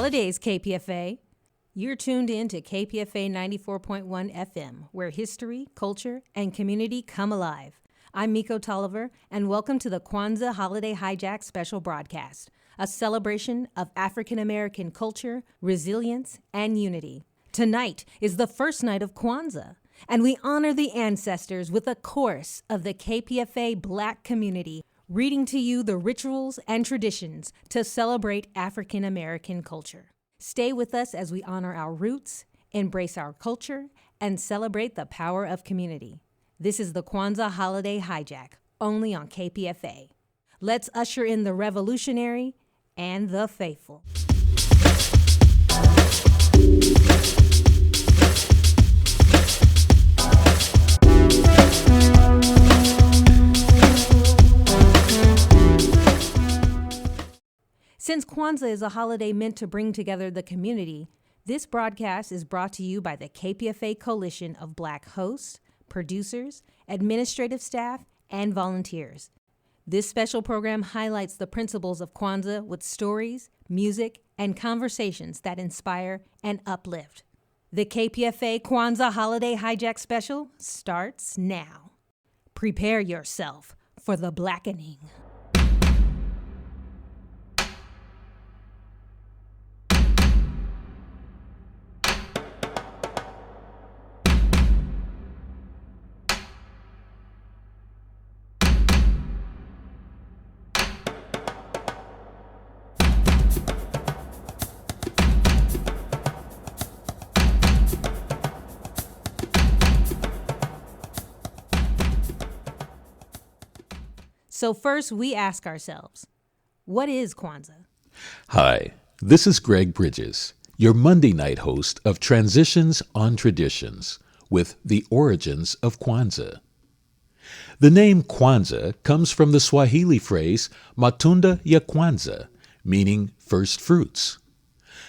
holidays, KPFA. You're tuned in to KPFA 94.1 FM, where history, culture, and community come alive. I'm Miko Tolliver, and welcome to the Kwanzaa Holiday Hijack special broadcast, a celebration of African American culture, resilience, and unity. Tonight is the first night of Kwanzaa, and we honor the ancestors with a chorus of the KPFA Black community, reading to you the rituals and traditions to celebrate African American culture. Stay with us as we honor our roots, embrace our culture, and celebrate the power of community. This is the Kwanzaa Holiday Hijack, only on KPFA. Let's usher in the revolutionary and the faithful. Since Kwanzaa is a holiday meant to bring together the community, this broadcast is brought to you by the KPFA Coalition of Black hosts, producers, administrative staff, and volunteers. This special program highlights the principles of Kwanzaa with stories, music, and conversations that inspire and uplift. The KPFA Kwanzaa Holiday Hijack Special starts now. Prepare yourself for the blackening. So first, we ask ourselves, what is Kwanzaa? Hi, this is Greg Bridges, your Monday night host of Transitions on Traditions with The Origins of Kwanzaa. The name Kwanzaa comes from the Swahili phrase Matunda ya Kwanza, meaning first fruits.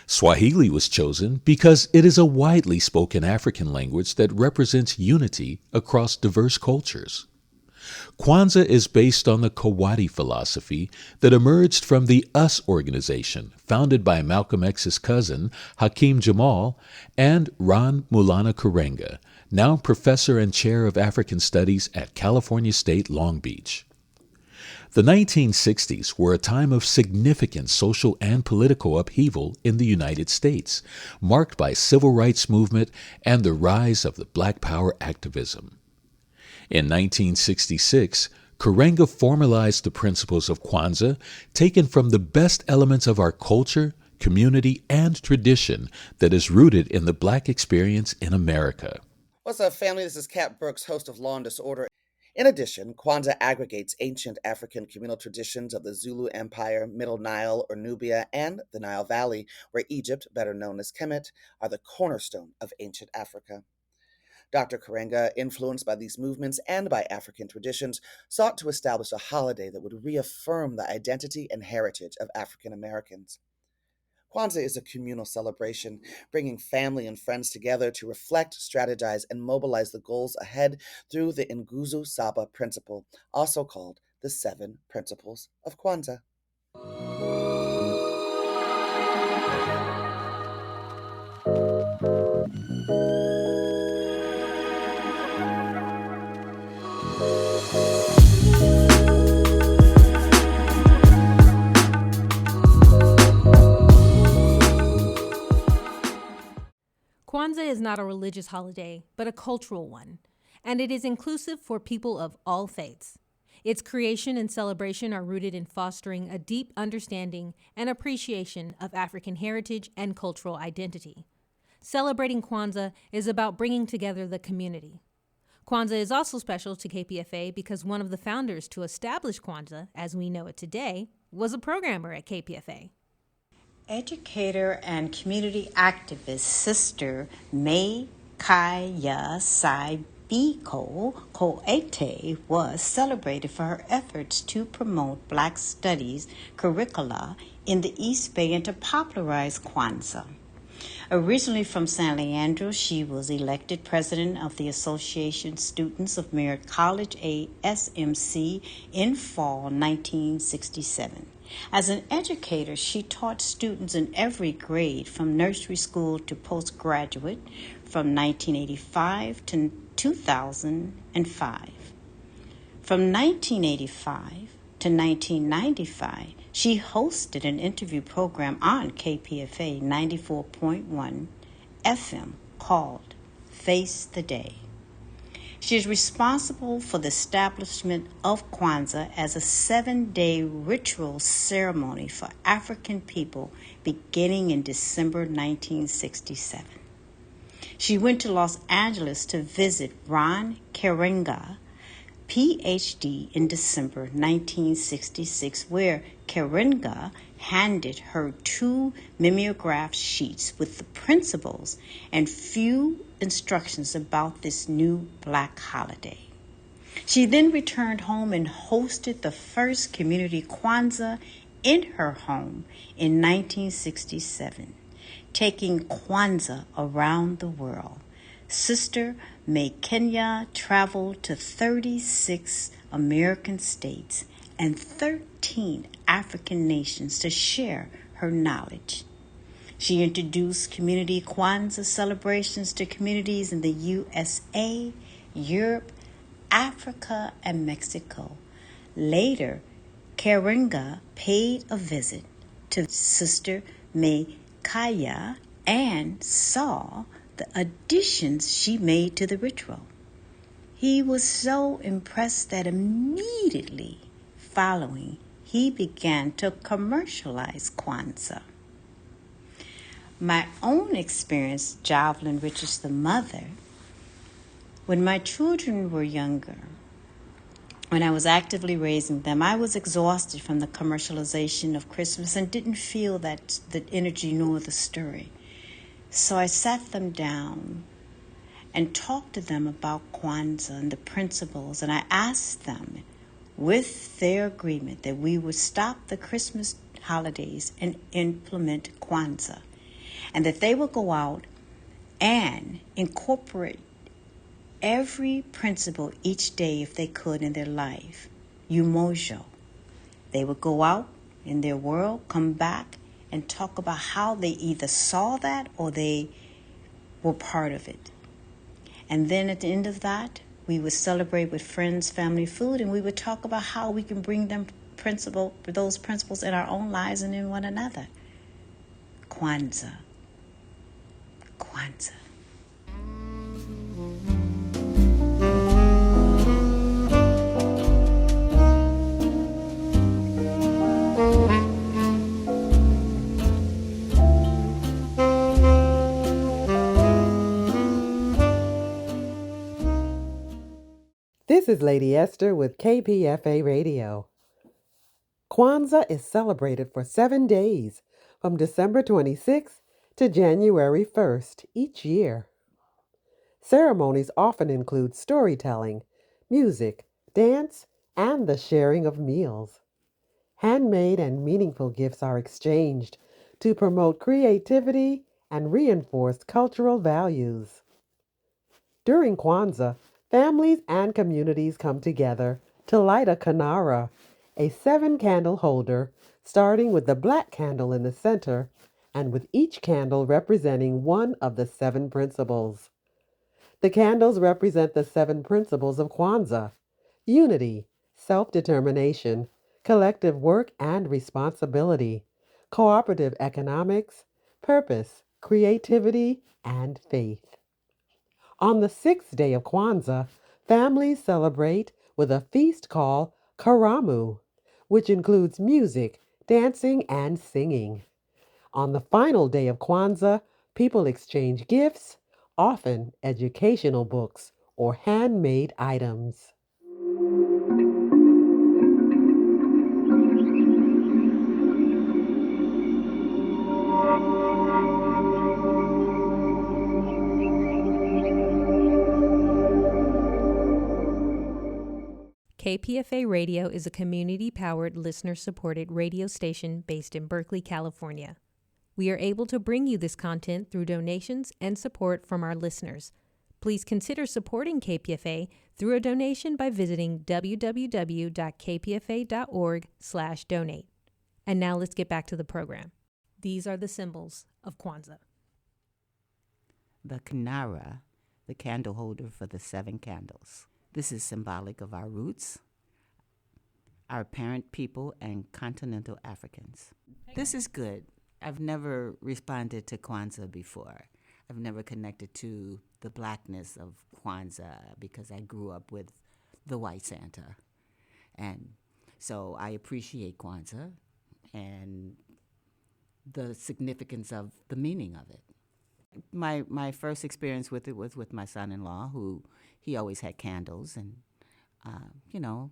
Swahili was chosen because it is a widely spoken African language that represents unity across diverse cultures. Kwanzaa is based on the Kawati philosophy that emerged from the US organization, founded by Malcolm X's cousin, Hakeem Jamal, and Ron Mulana Karenga, now professor and chair of African Studies at California State Long Beach. The 1960s were a time of significant social and political upheaval in the United States, marked by civil rights movement and the rise of the Black Power activism. In 1966, Karenga formalized the principles of Kwanzaa, taken from the best elements of our culture, community, and tradition that is rooted in the Black experience in America. What's up, family? This is Kat Brooks, host of Law and Disorder. In addition, Kwanzaa aggregates ancient African communal traditions of the Zulu Empire, Middle Nile or Nubia, and the Nile Valley, where Egypt, better known as Kemet, are the cornerstone of ancient Africa. Dr. Karenga, influenced by these movements and by African traditions, sought to establish a holiday that would reaffirm the identity and heritage of African Americans. Kwanzaa is a communal celebration, bringing family and friends together to reflect, strategize, and mobilize the goals ahead through the Nguzo Saba principle, also called the 7 Principles of Kwanzaa. Kwanzaa is not a religious holiday, but a cultural one, and it is inclusive for people of all faiths. Its creation and celebration are rooted in fostering a deep understanding and appreciation of African heritage and cultural identity. Celebrating Kwanzaa is about bringing together the community. Kwanzaa is also special to KPFA because one of the founders to establish Kwanzaa, as we know it today, was a programmer at KPFA. Educator and community activist Sister May Kaya Saibiko Koete was celebrated for her efforts to promote Black studies curricula in the East Bay and to popularize Kwanzaa. Originally from San Leandro, she was elected president of the Association Students of Merritt College, ASMC, in fall 1967. As an educator, she taught students in every grade from nursery school to postgraduate from 1985 to 2005. From 1985 to 1995, she hosted an interview program on KPFA 94.1 FM called Face the Day. She is responsible for the establishment of Kwanzaa as a 7-day ritual ceremony for African people beginning in December 1967. She went to Los Angeles to visit Ron Karenga, PhD, in December 1966, where Karenga handed her 2 mimeograph sheets with the principles and few instructions about this new Black holiday. She then returned home and hosted the first community Kwanzaa in her home in 1967, taking Kwanzaa around the world. Sister May Kenya traveled to 36 American states and 13 African nations to share her knowledge. She introduced community Kwanzaa celebrations to communities in the USA, Europe, Africa, and Mexico. Later, Karenga paid a visit to Sister May Kaya and saw the additions she made to the ritual. He was so impressed that immediately following, he began to commercialize Kwanzaa. My own experience, Jovelyn Richards, the mother, when my children were younger, when I was actively raising them, I was exhausted from the commercialization of Christmas and didn't feel that the energy nor the story. So I sat them down and talked to them about Kwanzaa and the principles, and I asked them, with their agreement, that we would stop the Christmas holidays and implement Kwanzaa, and that they would go out and incorporate every principle each day if they could in their life. Umojo. They would go out in their world, come back, and talk about how they either saw that or they were part of it. And then at the end of that, we would celebrate with friends, family, food, and we would talk about how we can bring those principles in our own lives and in one another. Kwanzaa. Kwanzaa. This is Lady Esther with KPFA Radio. Kwanzaa is celebrated for 7 days, from December 26th to January 1st each year. Ceremonies often include storytelling, music, dance, and the sharing of meals. Handmade and meaningful gifts are exchanged to promote creativity and reinforce cultural values. During Kwanzaa, families and communities come together to light a kinara, a 7-candle holder, starting with the black candle in the center, and with each candle representing one of the 7 principles. The candles represent the 7 principles of Kwanzaa: unity, self-determination, collective work and responsibility, cooperative economics, purpose, creativity, and faith. On the 6th day of Kwanzaa, families celebrate with a feast called Karamu, which includes music, dancing, and singing. On the final day of Kwanzaa, people exchange gifts, often educational books or handmade items. KPFA Radio is a community-powered, listener-supported radio station based in Berkeley, California. We are able to bring you this content through donations and support from our listeners. Please consider supporting KPFA through a donation by visiting www.kpfa.org/donate. And now let's get back to the program. These are the symbols of Kwanzaa. The kinara, the candle holder for the 7 candles. This is symbolic of our roots, our parent people, and continental Africans. This is good. I've never responded to Kwanzaa before. I've never connected to the blackness of Kwanzaa because I grew up with the white Santa. And so I appreciate Kwanzaa and the significance of the meaning of it. My first experience with it was with my son-in-law, who he always had candles, and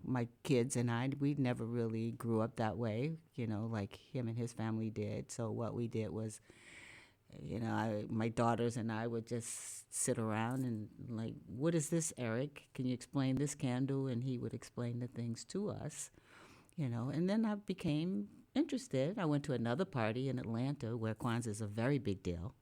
my kids and I, we never really grew up that way, like him and his family did. So what we did was, my daughters and I would just sit around and like, what is this, Eric? Can you explain this candle? And he would explain the things to us, and then I became interested. I went to another party in Atlanta where Kwanzaa is a very big deal.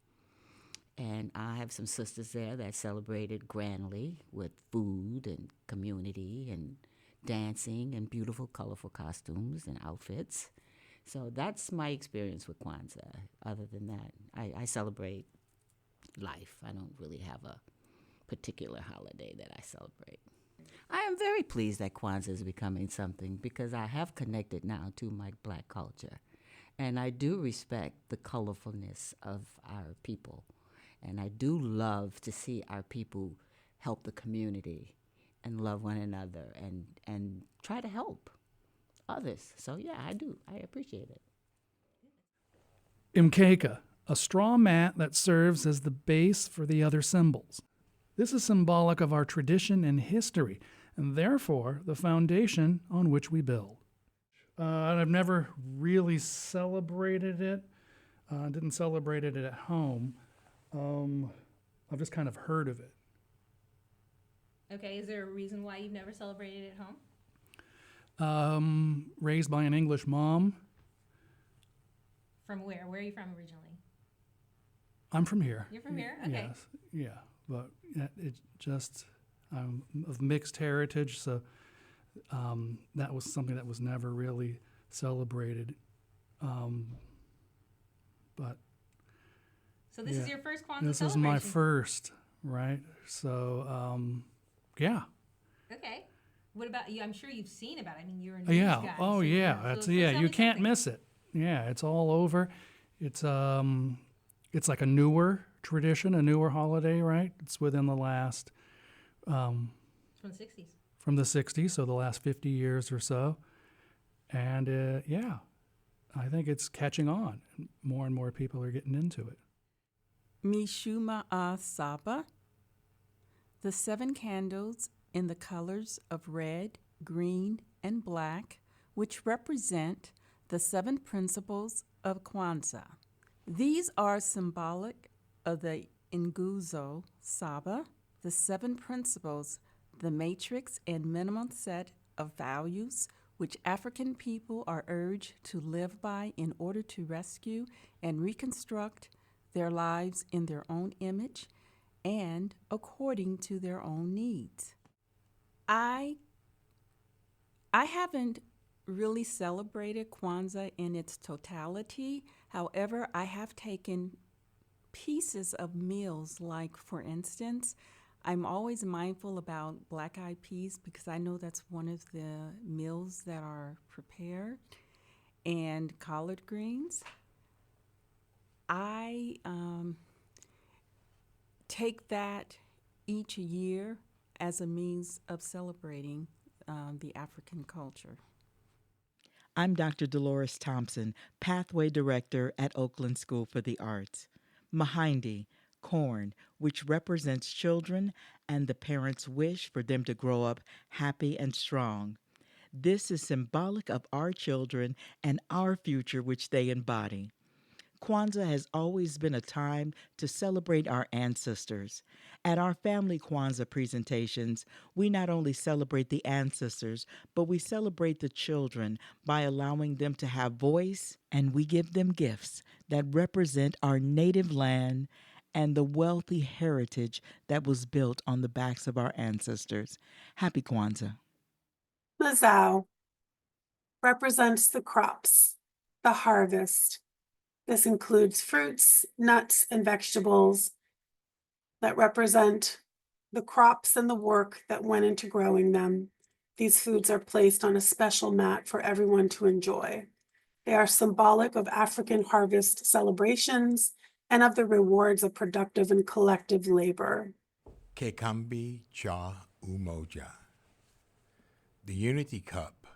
And I have some sisters there that celebrated grandly with food and community and dancing and beautiful, colorful costumes and outfits. So that's my experience with Kwanzaa. Other than that, I celebrate life. I don't really have a particular holiday that I celebrate. I am very pleased that Kwanzaa is becoming something because I have connected now to my Black culture. And I do respect the colorfulness of our people. And I do love to see our people help the community and love one another and try to help others. So, yeah, I do. I appreciate it. Mkeka, a straw mat that serves as the base for the other symbols. This is symbolic of our tradition and history, and therefore the foundation on which we build. I've never really celebrated it. Didn't celebrate it at home. I've just kind of heard of it. Okay, is there a reason why you've never celebrated it at home? Raised by an English mom. From where? Where are you from originally? I'm from here. You're from here? Okay. Yes, yeah, but it just, I'm of mixed heritage, so that was something that was never really celebrated. But So this is your first Kwanzaa this celebration? is my first, right? So, yeah. Okay. What about you? I'm sure you've seen about it. I mean, you're a news Yeah. guy. Oh, so yeah. so That's tell you me can't something. miss it. Yeah, it's all over. It's like a newer tradition, a newer holiday, right? It's within the last It's from the 60s. from the 60s, so the last 50 years or so. And yeah, I think it's catching on. More and more people are getting into it. Mishuma Saba, the 7 candles in the colors of red, green, and black, which represent the 7 principles of Kwanzaa. These are symbolic of the Nguzo Saba, the 7 principles, the matrix and minimum set of values which African people are urged to live by in order to rescue and reconstruct their lives in their own image and according to their own needs. I haven't really celebrated Kwanzaa in its totality. However, I have taken pieces of meals, like for instance, I'm always mindful about black eyed peas because I know that's one of the meals that are prepared, and collard greens. I take that each year as a means of celebrating the African culture. I'm Dr. Dolores Thompson, Pathway Director at Oakland School for the Arts. Mahindi, corn, which represents children and the parents' wish for them to grow up happy and strong. This is symbolic of our children and our future, which they embody. Kwanzaa has always been a time to celebrate our ancestors. At our family Kwanzaa presentations, we not only celebrate the ancestors, but we celebrate the children by allowing them to have voice, and we give them gifts that represent our native land and the wealthy heritage that was built on the backs of our ancestors. Happy Kwanzaa. Mazao represents the crops. the harvest. This includes fruits, nuts, and vegetables that represent the crops and the work that went into growing them. These foods are placed on a special mat for everyone to enjoy. They are symbolic of African harvest celebrations and of the rewards of productive and collective labor. Kekambi Cha Umoja. The Unity Cup.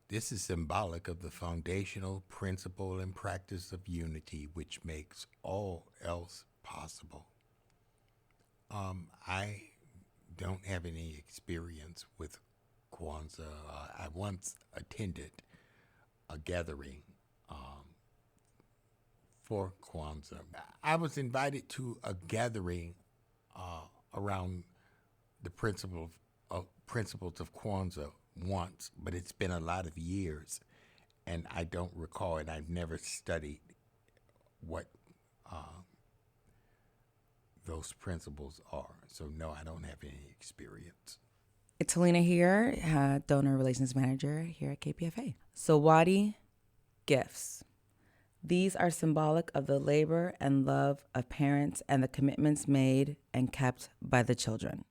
This is symbolic of the foundational principle and practice of unity, which makes all else possible. I don't have any experience with Kwanzaa. I once attended a gathering for Kwanzaa. I was invited to a gathering around the principles of Kwanzaa once, but it's been a lot of years, and I don't recall, and I've never studied what those principles are. So no, I don't have any experience. It's Helena here, Donor Relations Manager here at KPFA. Sawadi gifts. These are symbolic of the labor and love of parents and the commitments made and kept by the children.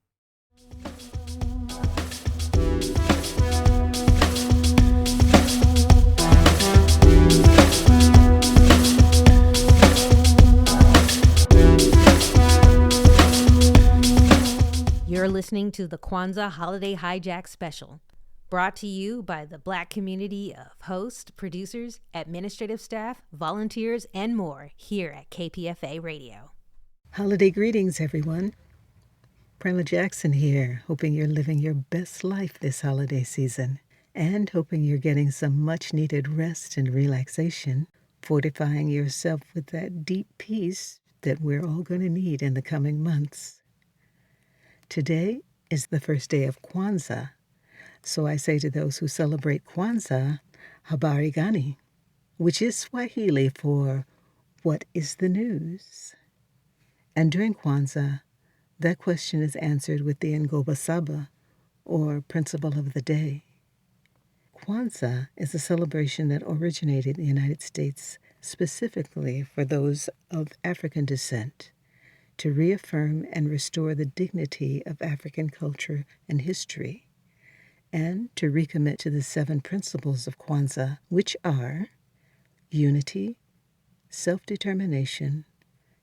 You're listening to the Kwanzaa Holiday Hijack Special, brought to you by the Black community of hosts, producers, administrative staff, volunteers, and more here at KPFA Radio. Holiday greetings, everyone. Prima Jackson here, hoping you're living your best life this holiday season and hoping you're getting some much-needed rest and relaxation, fortifying yourself with that deep peace that we're all going to need in the coming months. Today is the first day of Kwanzaa, so I say to those who celebrate Kwanzaa, Habari Gani, which is Swahili for what is the news? And during Kwanzaa, that question is answered with the Ngoba Saba, or principle of the day. Kwanzaa is a celebration that originated in the United States specifically for those of African descent, to reaffirm and restore the dignity of African culture and history, and to recommit to the 7 principles of Kwanzaa, which are unity, self-determination,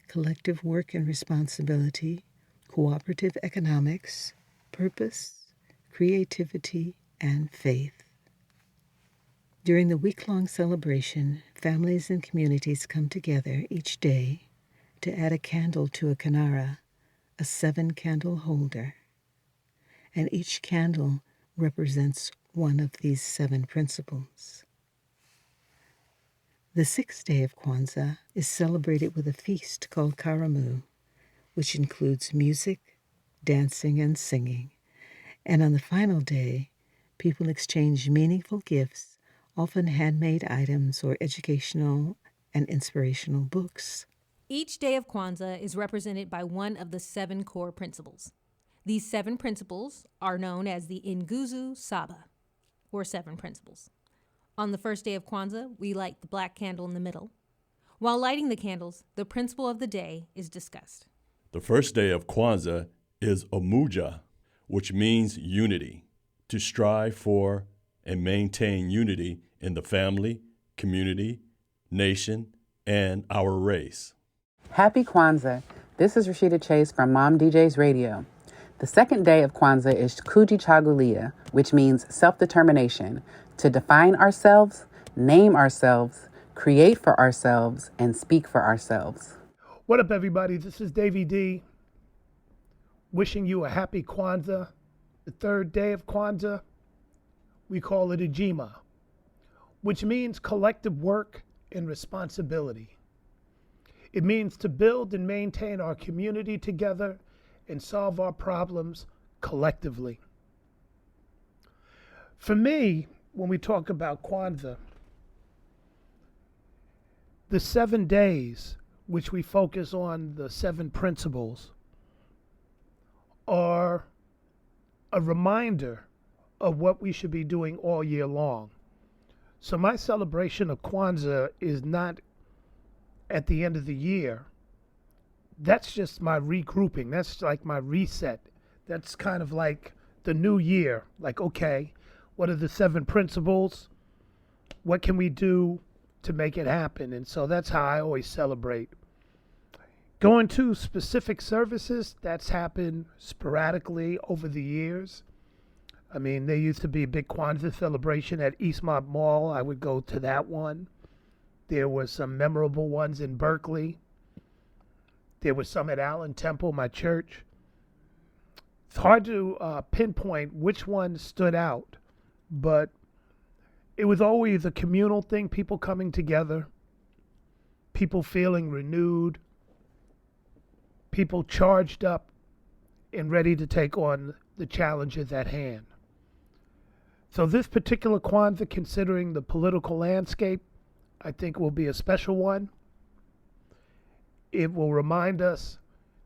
collective work and responsibility, cooperative economics, purpose, creativity, and faith. During the week-long celebration, families and communities come together each day to add a candle to a kinara, a 7-candle holder. And each candle represents one of these 7 principles. The 6th day of Kwanzaa is celebrated with a feast called Karamu, which includes music, dancing, and singing. And on the final day, people exchange meaningful gifts, often handmade items or educational and inspirational books. Each day of Kwanzaa is represented by one of the 7 core principles. These 7 principles are known as the Nguzo Saba, or 7 principles. On the first day of Kwanzaa, we light the black candle in the middle. While lighting the candles, the principle of the day is discussed. The first day of Kwanzaa is Umoja, which means unity, to strive for and maintain unity in the family, community, nation, and our race. Happy Kwanzaa. This is Rashida Chase from Mom DJs Radio. The second day of Kwanzaa is Kujichagulia, which means self-determination, to define ourselves, name ourselves, create for ourselves, and speak for ourselves. What up, everybody? This is Davey D, wishing you a happy Kwanzaa. The third day of Kwanzaa, we call it Ijima, which means collective work and responsibility. It means to build and maintain our community together and solve our problems collectively. For me, when we talk about Kwanzaa, the 7 days, which we focus on the 7 principles, are a reminder of what we should be doing all year long. So my celebration of Kwanzaa is not at the end of the year. That's just my regrouping. That's like my reset. That's kind of like the new year. Like, okay, what are the 7 principles? What can we do to make it happen? And so that's how I always celebrate. Going to specific services, that's happened sporadically over the years. I mean, there used to be a big Kwanzaa celebration at Eastmont Mall. I would go to that one. There were some memorable ones in Berkeley. There was some at Allen Temple, my church. It's hard to pinpoint which one stood out, but it was always a communal thing, people coming together, people feeling renewed, people charged up and ready to take on the challenges at hand. So this particular Kwanzaa, considering the political landscape, I think will be a special one. It will remind us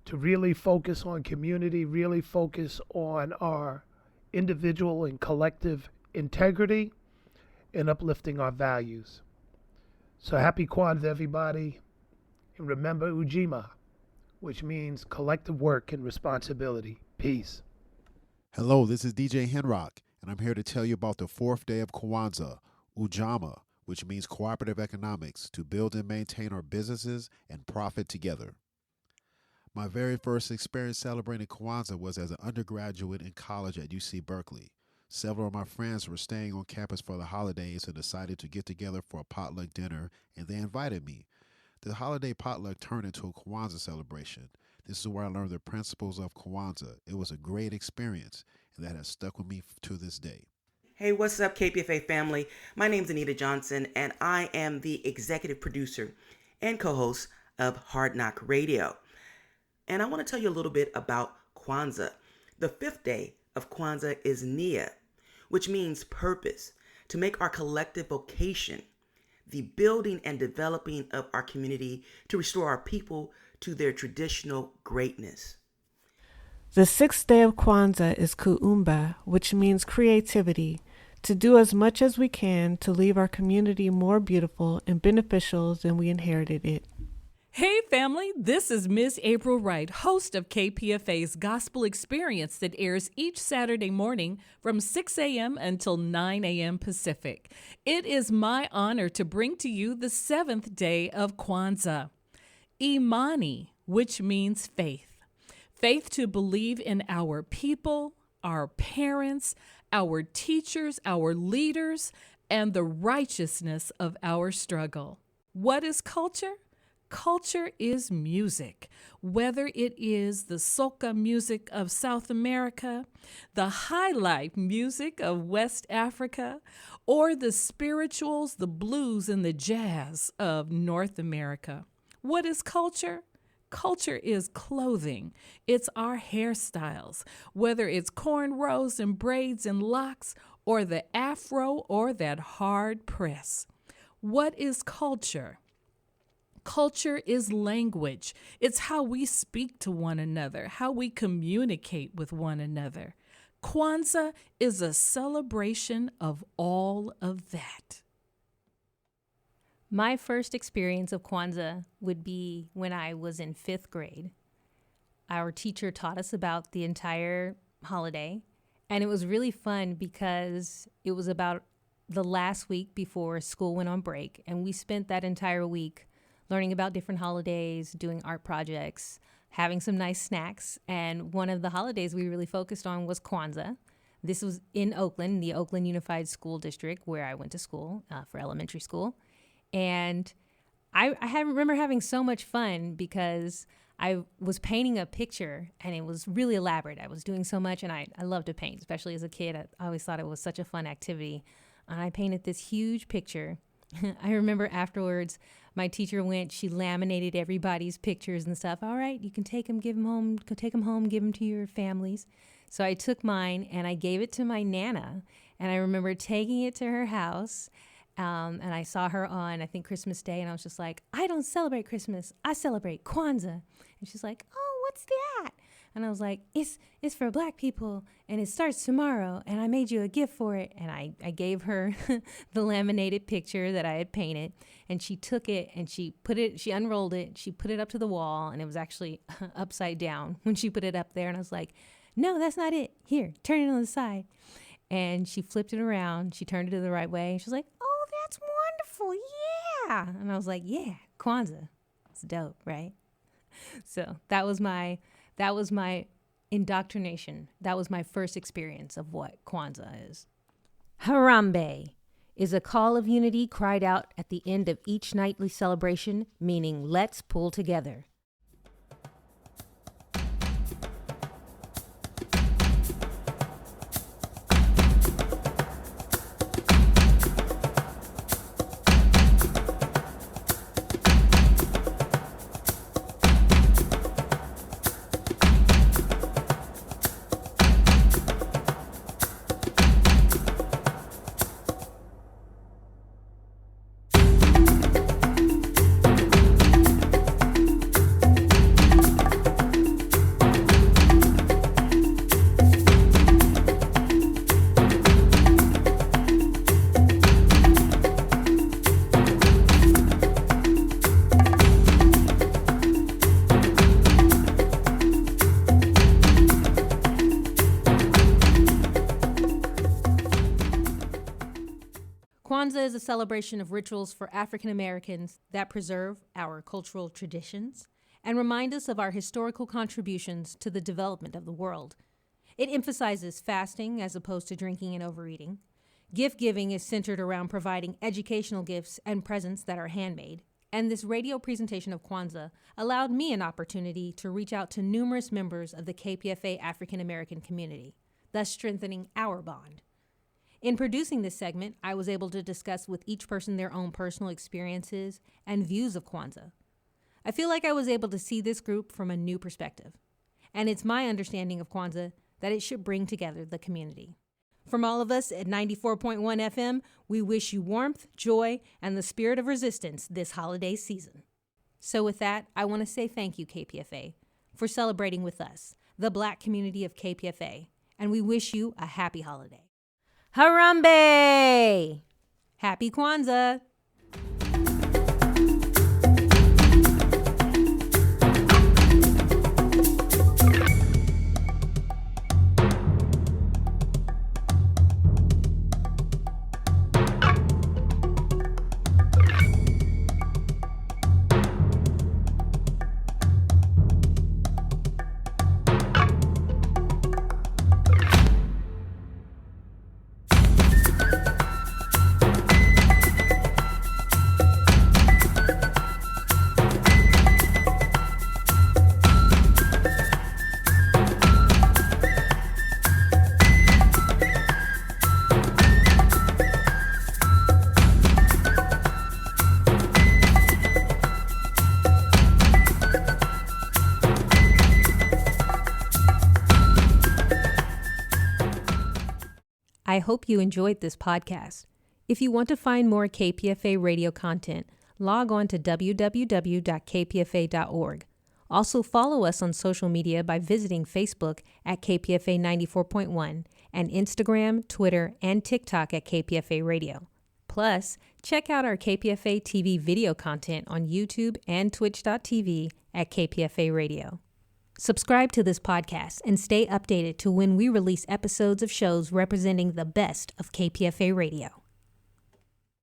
to really focus on community, really focus on our individual and collective integrity, and uplifting our values. So happy Kwanzaa, everybody. And remember Ujima, which means collective work and responsibility. Peace. Hello, this is DJ Henrock, and I'm here to tell you about the 4th day of Kwanzaa, Ujama, which means cooperative economics, to build and maintain our businesses and profit together. My very first experience celebrating Kwanzaa was as an undergraduate in college at UC Berkeley. Several of my friends were staying on campus for the holidays and decided to get together for a potluck dinner, and they invited me. The holiday potluck turned into a Kwanzaa celebration. This is where I learned the principles of Kwanzaa. It was a great experience, and that has stuck with me to this day. Hey, what's up, KPFA family? My name's Anita Johnson, and I am the executive producer and co-host of Hard Knock Radio. And I want to tell you a little bit about Kwanzaa. The 5th day of Kwanzaa is Nia, which means purpose, to make our collective vocation, the building and developing of our community to restore our people to their traditional greatness. The 6th day of Kwanzaa is Kuumba, which means creativity, to do as much as we can to leave our community more beautiful and beneficial than we inherited it. Hey family, this is Ms. April Wright, host of KPFA's Gospel Experience that airs each Saturday morning from 6 a.m. until 9 a.m. Pacific. It is my honor to bring to you the 7th day of Kwanzaa. Imani, which means faith. Faith to believe in our people, our parents, our teachers, our leaders, and the righteousness of our struggle. What is culture? Culture is music, whether it is the soca music of South America, the highlife music of West Africa, or the spirituals, the blues, and the jazz of North America. What is culture? Culture is clothing. It's our hairstyles, whether it's cornrows and braids and locks, or the afro or that hard press. What is culture? Culture is language. It's how we speak to one another, how we communicate with one another. Kwanzaa is a celebration of all of that. My first experience of Kwanzaa would be when I was in 5th grade. Our teacher taught us about the entire holiday, and it was really fun because it was about the last week before school went on break, and we spent that entire week learning about different holidays, doing art projects, having some nice snacks. And one of the holidays we really focused on was Kwanzaa. This was in Oakland, the Oakland Unified School District, where I went to school for elementary school. And I remember having so much fun because I was painting a picture and it was really elaborate. I was doing so much, and I love to paint, especially as a kid. I always thought it was such a fun activity. And I painted this huge picture. I remember afterwards, my teacher she laminated everybody's pictures and stuff. All right, you can take them, give them home, give them to your families. So I took mine and I gave it to my Nana. And I remember taking it to her house. And I saw her on, I think, Christmas Day. And I was just like, I don't celebrate Christmas. I celebrate Kwanzaa. And she's like, oh, what's that? And I was like, it's for Black people, and it starts tomorrow, and I made you a gift for it. And I gave her the laminated picture that I had painted, and she took it and she unrolled it, she put it up to the wall, and it was actually upside down when she put it up there. And I was like, no, that's not it. Here, turn it on the side. And she flipped it around. She turned it the right way. And she was like, oh, that's wonderful. Yeah. And I was like, yeah, Kwanzaa. It's dope, right? So that was my indoctrination. That was my first experience of what Kwanzaa is. Harambe is a call of unity cried out at the end of each nightly celebration, meaning let's pull together. Kwanzaa is a celebration of rituals for African Americans that preserve our cultural traditions and remind us of our historical contributions to the development of the world. It emphasizes fasting as opposed to drinking and overeating. Gift giving is centered around providing educational gifts and presents that are handmade. And this radio presentation of Kwanzaa allowed me an opportunity to reach out to numerous members of the KPFA African American community, thus strengthening our bond. In producing this segment, I was able to discuss with each person their own personal experiences and views of Kwanzaa. I feel like I was able to see this group from a new perspective, and it's my understanding of Kwanzaa that it should bring together the community. From all of us at 94.1 FM, we wish you warmth, joy, and the spirit of resistance this holiday season. So with that, I want to say thank you, KPFA, for celebrating with us, the Black community of KPFA, and we wish you a happy holiday. Harambe! Happy Kwanzaa! I hope you enjoyed this podcast. If you want to find more KPFA radio content, log on to www.kpfa.org. Also follow us on social media by visiting Facebook at KPFA 94.1 and Instagram, Twitter, and TikTok at KPFA Radio. Plus, check out our KPFA TV video content on YouTube and twitch.tv at KPFA Radio. Subscribe to this podcast and stay updated to when we release episodes of shows representing the best of KPFA Radio.